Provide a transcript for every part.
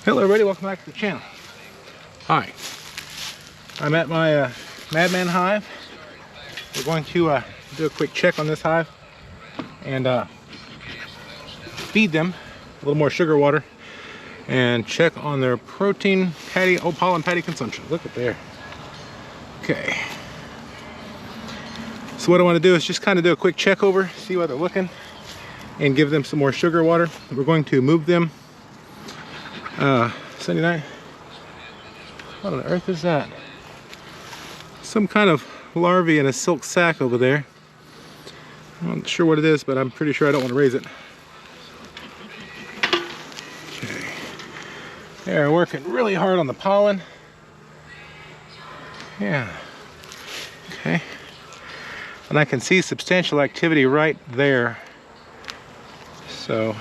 Hello everybody, welcome back to the channel. Hi, I'm at my Madman hive. We're going to do a quick check on this hive and feed them a little more sugar water and check on their protein patty, pollen patty consumption. Look at there. Okay. So what I want to do is just kind of do a quick check over, see how they're looking, and give them some more sugar water. We're going to move them Sunday night. What on earth is that? Some kind of larvae in a silk sack over there. I'm not sure what it is, but I'm pretty sure I don't want to raise it. Okay. They're working really hard on the pollen. Yeah. Okay. And I can see substantial activity right there. So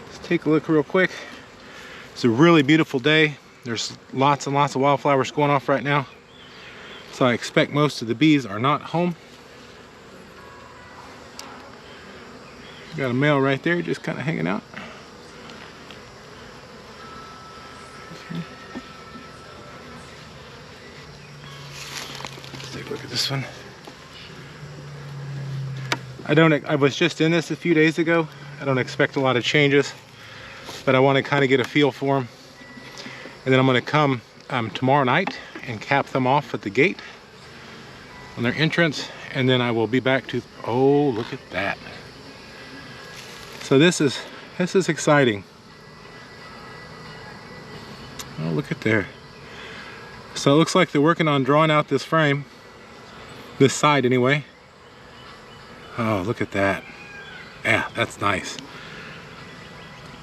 let's take a look real quick. It's a really beautiful day. There's lots and lots of wildflowers going off right now. So I expect most of the bees are not home. Got a male right there just kind of hanging out. Okay. Let's take a look at this one. I was just in this a few days ago. I don't expect a lot of changes, but I want to kind of get a feel for them. And then I'm going to come tomorrow night and cap them off at the gate on their entrance, and then I will be back to, oh, look at that. So this is exciting. Oh, look at there. So it looks like they're working on drawing out this frame, this side anyway. Oh, look at that. Yeah, that's nice.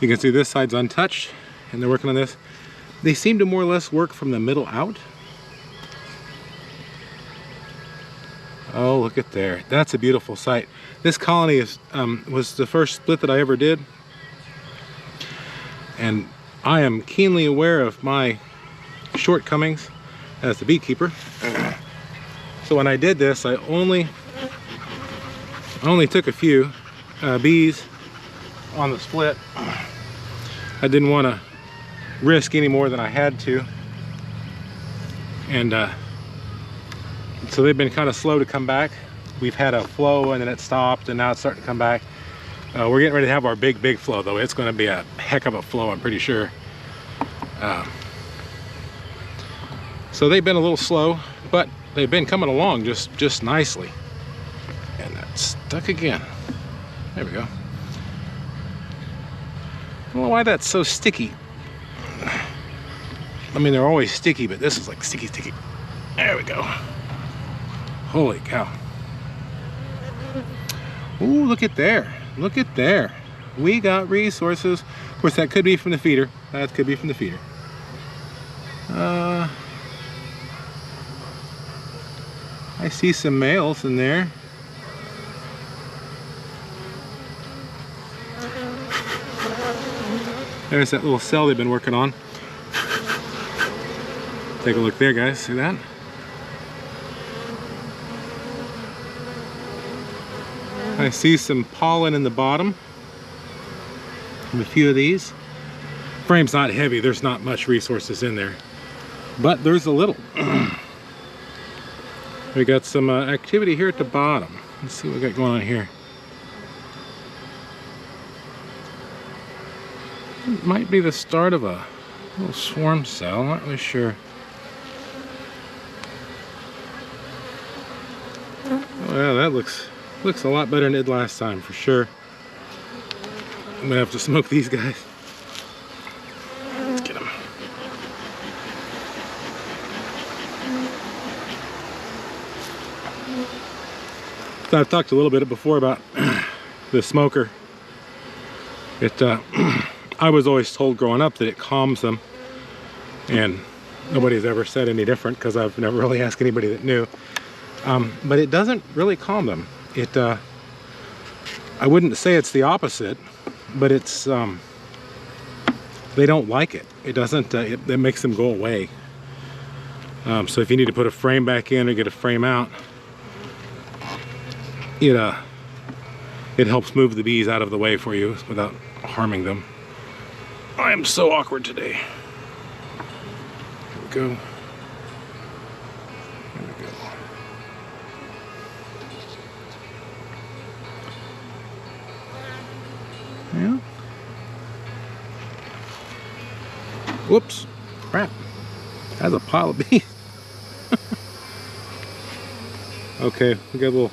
You can see this side's untouched and they're working on this. They seem to more or less work from the middle out. Oh, look at there. That's a beautiful sight. This colony was the first split that I ever did. And I am keenly aware of my shortcomings as the beekeeper. So when I did this, I only took a few bees on the split. I didn't want to risk any more than I had to, and so they've been kind of slow to come back. We've had a flow and then it stopped, and now it's starting to come back. We're getting ready to have our big flow though. It's going to be a heck of a flow, I'm pretty sure. So they've been a little slow, but they've been coming along just nicely. And that's stuck again. There we go. I don't know why that's so sticky. I mean, they're always sticky, but this is like sticky. There we go. Holy cow. Ooh, look at there. Look at there. We got resources. Of course, that could be from the feeder. That could be from the feeder. I see some males in there. There's that little cell they've been working on. Take a look there, guys. See that? I see some pollen in the bottom of a few of these. Frame's not heavy. There's not much resources in there, but there's a little. We got some activity here at the bottom. Let's see what we got going on here. It might be the start of a little swarm cell. I'm not really sure. Oh yeah, that looks a lot better than it did last time for sure. I'm gonna have to smoke these guys. Let's get them. So I've talked a little bit before about the smoker. I was always told growing up that it calms them, and nobody's ever said any different because I've never really asked anybody that knew. But it doesn't really calm them. I wouldn't say it's the opposite, but it's they don't like it. It doesn't. It makes them go away. So if you need to put a frame back in or get a frame out, it helps move the bees out of the way for you without harming them. I am so awkward today. Here we go. Here we go. Yeah. Whoops. Crap. That's a pile of bees. Okay, we got a little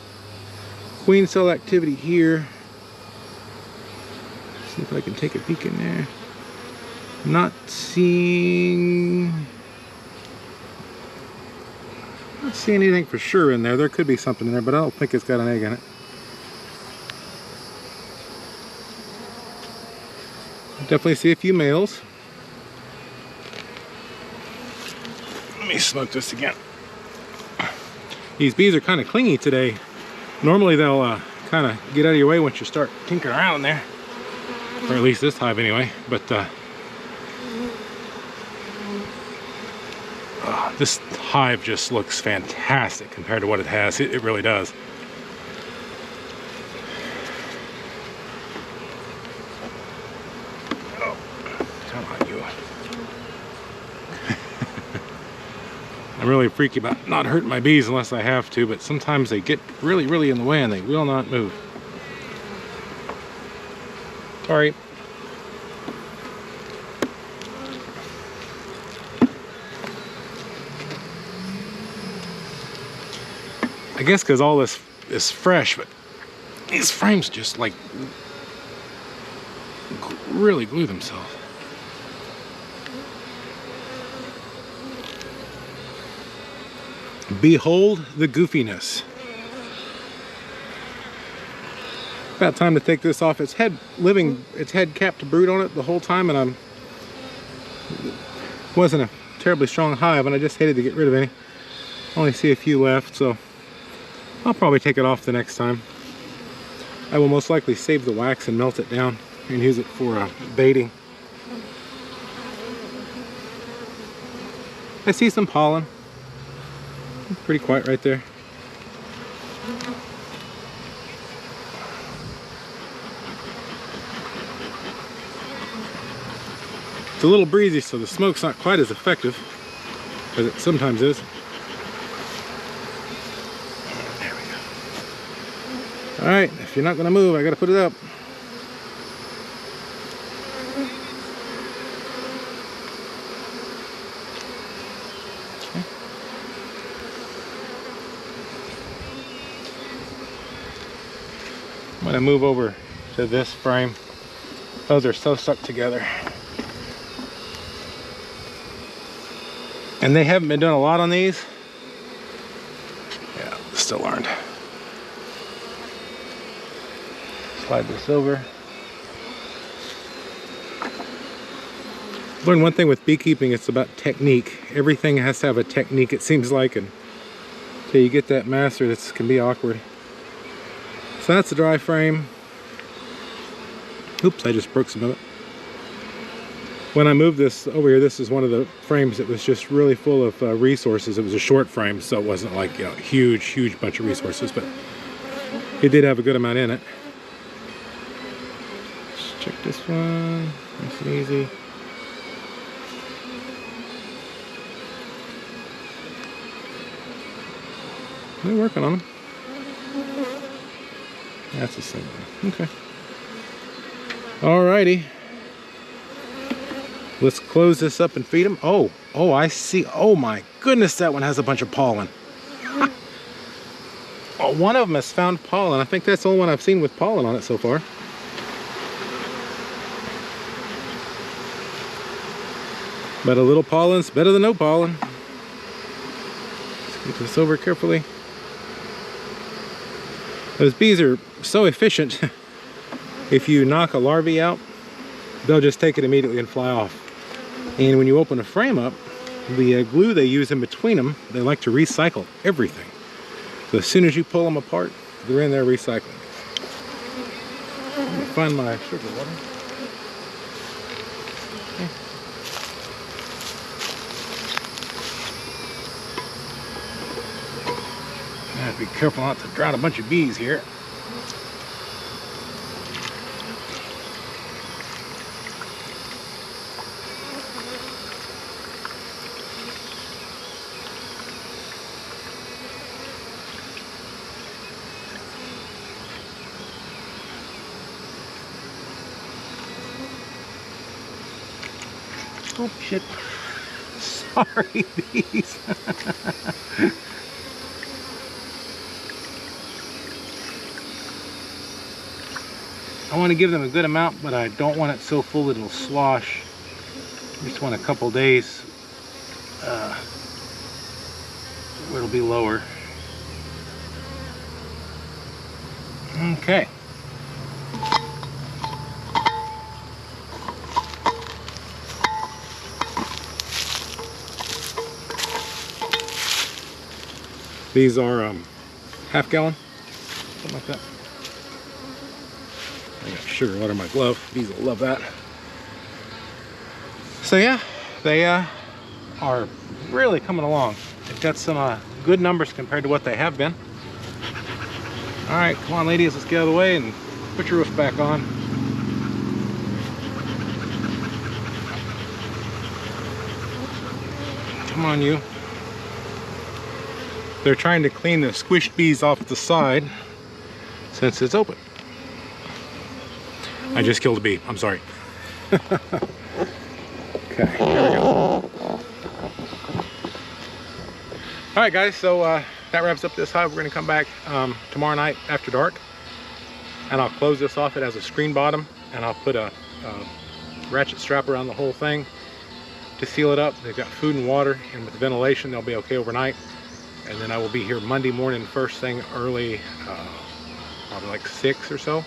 queen cell activity here. See if I can take a peek in there. Not seeing anything for sure in there. There could be something in there, but I don't think it's got an egg in it. Definitely see a few males. Let me smoke this again. These bees are kind of clingy today. Normally they'll kind of get out of your way once you start tinkering around in there. Or at least this hive anyway. But this hive just looks fantastic compared to what it has. It really does. Oh, come on, you. I'm really freaky about not hurting my bees unless I have to, but sometimes they get really, really in the way and they will not move. Sorry. I guess because all this is fresh, but these frames just like really glue themselves. Behold the goofiness. About time to take this off. Its head capped brood on it the whole time, and wasn't a terribly strong hive, and I just hated to get rid of any. Only see a few left, so I'll probably take it off the next time. I will most likely save the wax and melt it down and use it for baiting. I see some pollen. Pretty quiet right there. It's a little breezy, so the smoke's not quite as effective as it sometimes is. There we go. Alright, if you're not going to move, I got to put it up. I'm going to move over to this frame. Those are so stuck together. And they haven't been doing a lot on these. Yeah, still aren't. Slide this over. Learn one thing with beekeeping, it's about technique. Everything has to have a technique, it seems like, and until you get that mastered, this can be awkward. So that's the dry frame. Oops, I just broke some of it. When I moved this over here, this is one of the frames that was just really full of resources. It was a short frame, so it wasn't like, you know, huge bunch of resources, but it did have a good amount in it. Let's check this one, nice and easy. They're working on them. That's the same one. Okay. Alrighty. Let's close this up and feed them. Oh, I see. Oh my goodness, that one has a bunch of pollen. Oh, one of them has found pollen. I think that's the only one I've seen with pollen on it so far. But a little pollen's better than no pollen. Let's get this over carefully. Those bees are so efficient. If you knock a larvae out, they'll just take it immediately and fly off. And when you open a frame up, the glue they use in between them, they like to recycle everything. So as soon as you pull them apart, they're in there recycling. Let me find my sugar water. Okay. I have to be careful not to drown a bunch of bees here. Oh shit. Sorry, bees. I want to give them a good amount, but I don't want it so full that it'll slosh. I just want a couple days where it'll be lower. Okay. These are half gallon, something like that. I got sugar water in my glove. Bees will love that. So yeah, they are really coming along. They've got some good numbers compared to what they have been. All right, come on ladies, let's get out of the way and put your roof back on. Come on, you. They're trying to clean the squished bees off the side since it's open. I just killed a bee, I'm sorry. Okay, here we go. All right guys, so that wraps up this hive. We're gonna come back tomorrow night after dark, and I'll close this off. It has a screen bottom, and I'll put a ratchet strap around the whole thing to seal it up. They've got food and water, and with the ventilation, they'll be okay overnight. And then I will be here Monday morning, first thing early, probably like 6 or so.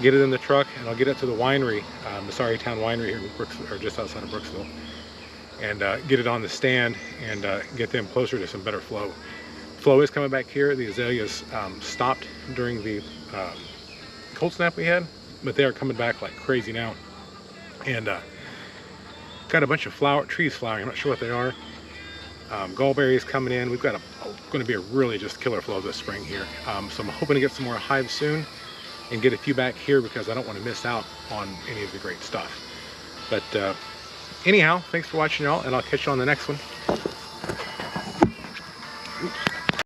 Get it in the truck, and I'll get it to the winery, Massari Town Winery here in or just outside of Brooksville, and get it on the stand and get them closer to some better flow. Flow is coming back here. The azaleas stopped during the cold snap we had, but they are coming back like crazy now. And got a bunch of trees flowering. I'm not sure what they are. Gallberries coming in. We've got going to be a really just killer flow this spring here. So I'm hoping to get some more hives soon and get a few back here because I don't want to miss out on any of the great stuff. But anyhow, thanks for watching y'all, and I'll catch you on the next one.